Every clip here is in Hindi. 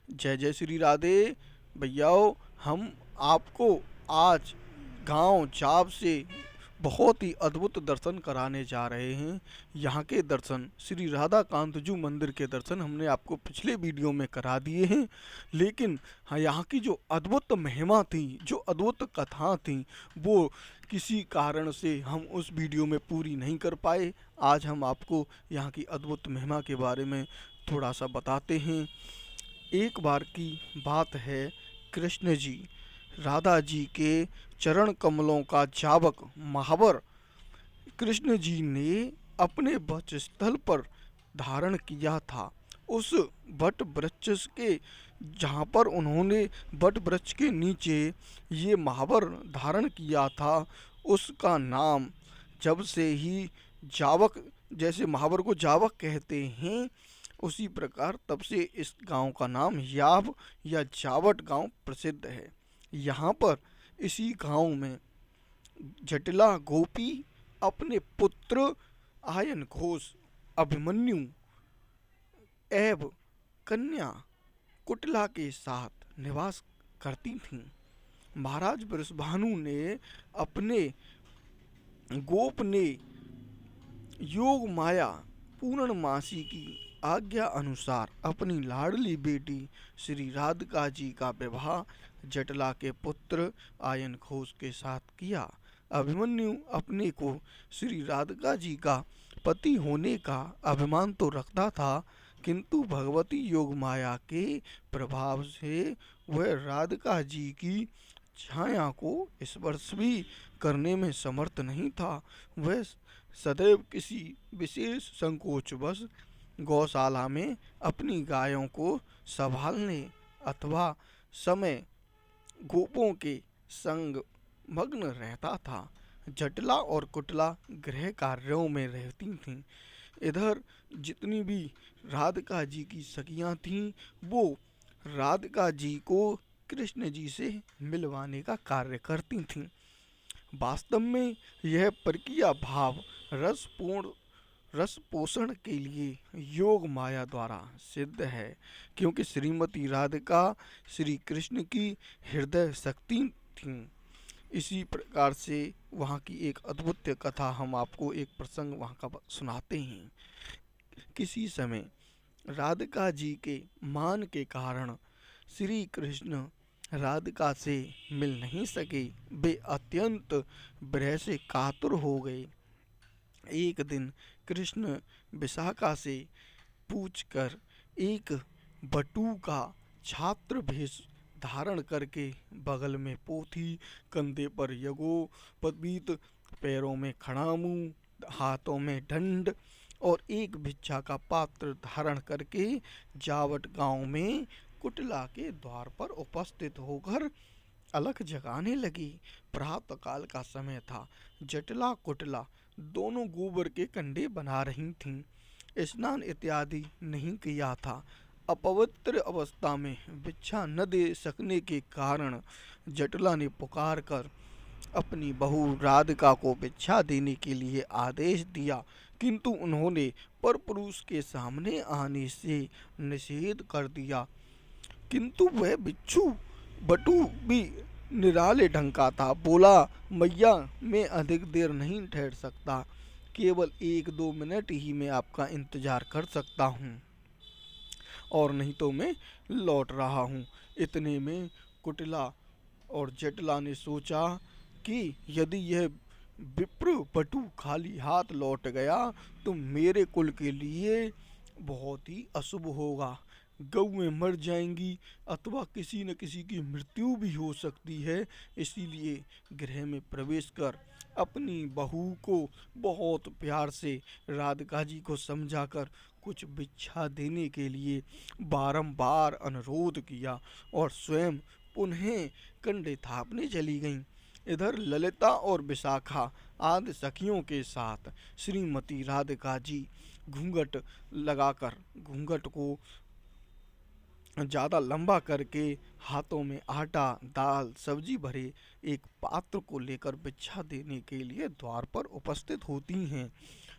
जय जय श्री राधे। भैयाओ, हम आपको आज गांव जाप से बहुत ही अद्भुत दर्शन कराने जा रहे हैं। यहाँ के दर्शन, श्री राधा कांतजू मंदिर के दर्शन हमने आपको पिछले वीडियो में करा दिए हैं। लेकिन हाँ, यहाँ की जो अद्भुत महिमा थी, जो अद्भुत कथा थी, वो किसी कारण से हम उस वीडियो में पूरी नहीं कर पाए। आज हम आपको यहाँ की अद्भुत महिमा के बारे में थोड़ा सा बताते हैं। एक बार की बात है, कृष्ण जी राधा जी के चरण कमलों का जावक महावर कृष्ण जी ने अपने वक्षस्थल पर धारण किया था। उस वट वृक्ष के, जहाँ पर उन्होंने वट वृक्ष के नीचे ये महावर धारण किया था, उसका नाम जब से ही जावक, जैसे महावर को जावक कहते हैं, उसी प्रकार तब से इस गांव का नाम याव या जावट गांव प्रसिद्ध है। यहाँ पर इसी गांव में जटिला गोपी अपने पुत्र आयन घोष, अभिमन्यु एवं कन्या कुटिला के साथ निवास करती थीं। महाराज वृषभानु ने अपने गोप ने योग माया पूर्णमासी की आज्ञा अनुसार अपनी लाडली बेटी श्री राधिका जी का विवाह जटला के पुत्र आयन घोष के साथ किया। अभिमन्यु अपने को श्री राधिका जी का पति होने का अभिमान तो रखता था, किंतु भगवती योग माया के प्रभाव से वह राधिका जी की छाया को स्पर्श भी करने में समर्थ नहीं था। वह सदैव किसी विशेष संकोचवश गौशाला में अपनी गायों को संभालने अथवा समय गोपों के संग मग्न रहता था। जटिला और कुटिला गृह कार्यों में रहती थीं। इधर जितनी भी राधिका जी की सखियां थीं, वो राधिका जी को कृष्ण जी से मिलवाने का कार्य करती थीं। वास्तव में यह प्रक्रिया भाव रसपूर्ण रस पोषण के लिए योग माया द्वारा सिद्ध है, क्योंकि श्रीमती राधिका श्री कृष्ण की हृदय शक्ति थीं। इसी प्रकार से वहाँ की एक अद्भुत कथा हम आपको एक प्रसंग वहाँ का सुनाते हैं। किसी समय राधिका जी के मान के कारण श्री कृष्ण राधिका से मिल नहीं सके। वे अत्यंत विरह से कातुर हो गए। एक दिन कृष्ण विशाखा से पूछकर एक बटू का छात्र भेष धारण करके, बगल में पोथी, कंधे पर यज्ञोपवीत, पैरों में खड़ामू, हाथों में दंड और एक भिक्षा का पात्र धारण करके जावट गांव में कुटिला के द्वार पर उपस्थित होकर अलख जगाने लगी। प्रातः काल का समय था। जटिला कुटिला दोनों गोबर के कंडे बना रही थीं। स्नान इत्यादि नहीं किया था। अपवित्र अवस्था में भिक्षा न दे सकने के कारण जटिला ने पुकार कर अपनी बहू राधिका को भिक्षा देने के लिए आदेश दिया, किंतु उन्होंने परपुरुष के सामने आने से निषेध कर दिया। किंतु वह बिच्छू बटू भी निराले ढंग का था। बोला, मैया, मैं अधिक देर नहीं ठहर सकता, केवल 1-2 मिनट ही मैं आपका इंतजार कर सकता हूँ, और नहीं तो मैं लौट रहा हूँ। इतने में कुटिला और जटिला ने सोचा कि यदि यह विप्र बटू खाली हाथ लौट गया तो मेरे कुल के लिए बहुत ही अशुभ होगा। गौएं मर जाएंगी अथवा किसी न किसी की मृत्यु भी हो सकती है। इसीलिए गृह में प्रवेश कर अपनी बहू को बहुत प्यार से राधिका जी को समझाकर कुछ भिक्षा देने के लिए बारंबार अनुरोध किया और स्वयं पुनः कंडे थापने चली गईं। इधर ललिता और विशाखा आदि सखियों के साथ श्रीमती राधिका जी घूंघट लगाकर, घूंघट को ज़्यादा लंबा करके, हाथों में आटा, दाल, सब्जी भरे एक पात्र को लेकर भिक्षा देने के लिए द्वार पर उपस्थित होती हैं।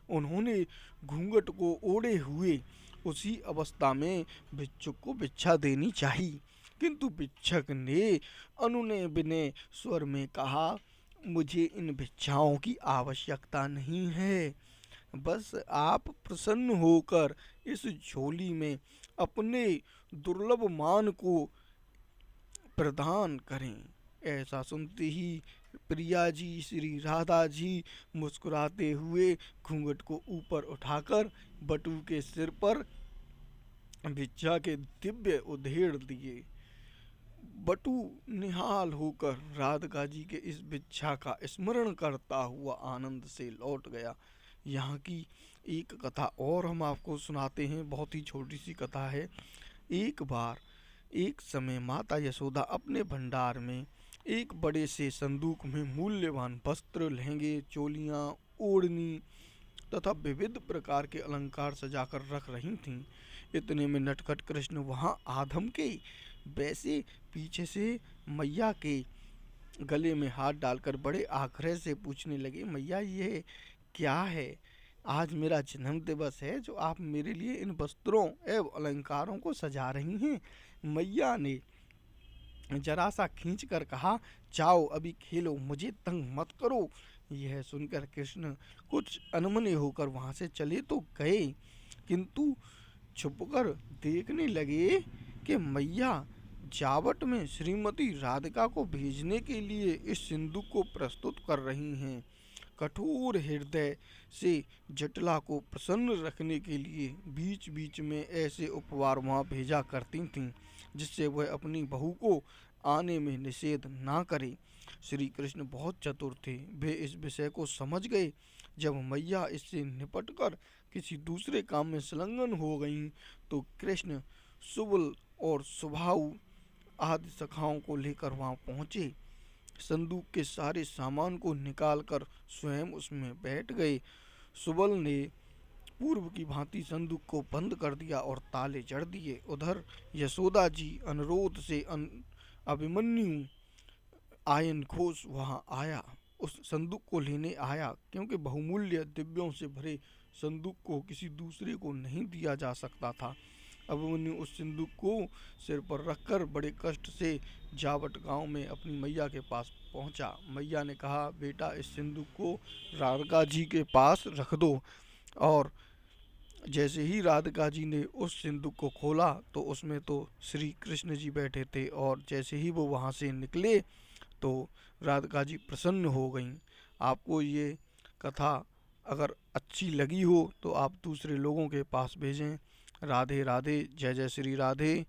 उन्होंने घूंघट को ओढ़े हुए उसी अवस्था में भिक्षुक को भिक्षा देनी चाहिए। किंतु भिक्षक ने अनुनय विनय स्वर में कहा, मुझे इन भिक्षाओं की आवश्यकता नहीं है, बस आप प्रसन्न होकर इस झोली में अपने दुर्लभ मान को प्रदान करें। ऐसा सुनते ही प्रिया जी, श्री राधा जी मुस्कुराते हुए घूंघट को ऊपर उठाकर बटू के सिर पर भिक्षा के दिव्य उधेड़ दिए। बटू निहाल होकर राधिका जी के इस भिक्षा का स्मरण करता हुआ आनंद से लौट गया। यहाँ की एक कथा और हम आपको सुनाते हैं, बहुत ही छोटी सी कथा है। एक बार एक समय माता यशोदा अपने भंडार में एक बड़े से संदूक में मूल्यवान वस्त्र, लहंगे, चोलियाँ, ओढ़नी तथा विविध प्रकार के अलंकार सजाकर रख रही थीं। इतने में नटखट कृष्ण वहां आधम के वैसे पीछे से मैया के गले में हाथ डालकर बड़े आग्रह से पूछने लगे, मैया ये क्या है? आज मेरा जन्म दिवस है, जो आप मेरे लिए इन वस्त्रों एवं अलंकारों को सजा रही हैं। मैया ने जरा सा खींच कर कहा, जाओ अभी खेलो, मुझे तंग मत करो। यह सुनकर कृष्ण कुछ अनमने होकर वहां से चले तो गए, किंतु छुपकर देखने लगे कि मैया जावट में श्रीमती राधिका को भेजने के लिए इस सिंदूक को प्रस्तुत कर रही हैं। कठोर हृदय से जटिला को प्रसन्न रखने के लिए बीच बीच में ऐसे उपहार वहाँ भेजा करती थीं, जिससे वह अपनी बहू को आने में निषेध ना करे। श्री कृष्ण बहुत चतुर थे, वे इस विषय को समझ गए। जब मैया इससे निपटकर किसी दूसरे काम में संलग्न हो गईं, तो कृष्ण सुबल और सुभाऊ आदि सखाओं को लेकर वहां पहुंचे। संदूक के सारे सामान को निकालकर स्वयं उसमें बैठ गए। सुबल ने पूर्व की भांति संदूक को बंद कर दिया और ताले जड़ दिए। उधर यशोदा जी अनुरोध से अभिमन्यु आयन घोष वहां आया, उस संदूक को लेने आया, क्योंकि बहुमूल्य दिव्यों से भरे संदूक को किसी दूसरे को नहीं दिया जा सकता था। अभिमन्यु उस संदूक को सिर पर रखकर बड़े कष्ट से जावट गांव में अपनी मैया के पास पहुंचा। मैया ने कहा, बेटा इस संदूक को राधिका जी के पास रख दो। और जैसे ही राधिका जी ने उस सिंदूक को खोला तो उसमें तो श्री कृष्ण जी बैठे थे, और जैसे ही वो वहाँ से निकले तो राधिका जी प्रसन्न हो गईं। आपको ये कथा अगर अच्छी लगी हो तो आप दूसरे लोगों के पास भेजें। राधे राधे, जय जय श्री राधे।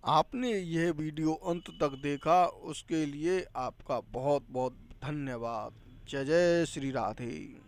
आपने यह वीडियो अंत तक देखा, उसके लिए आपका बहुत बहुत धन्यवाद। जय जय श्री राधे।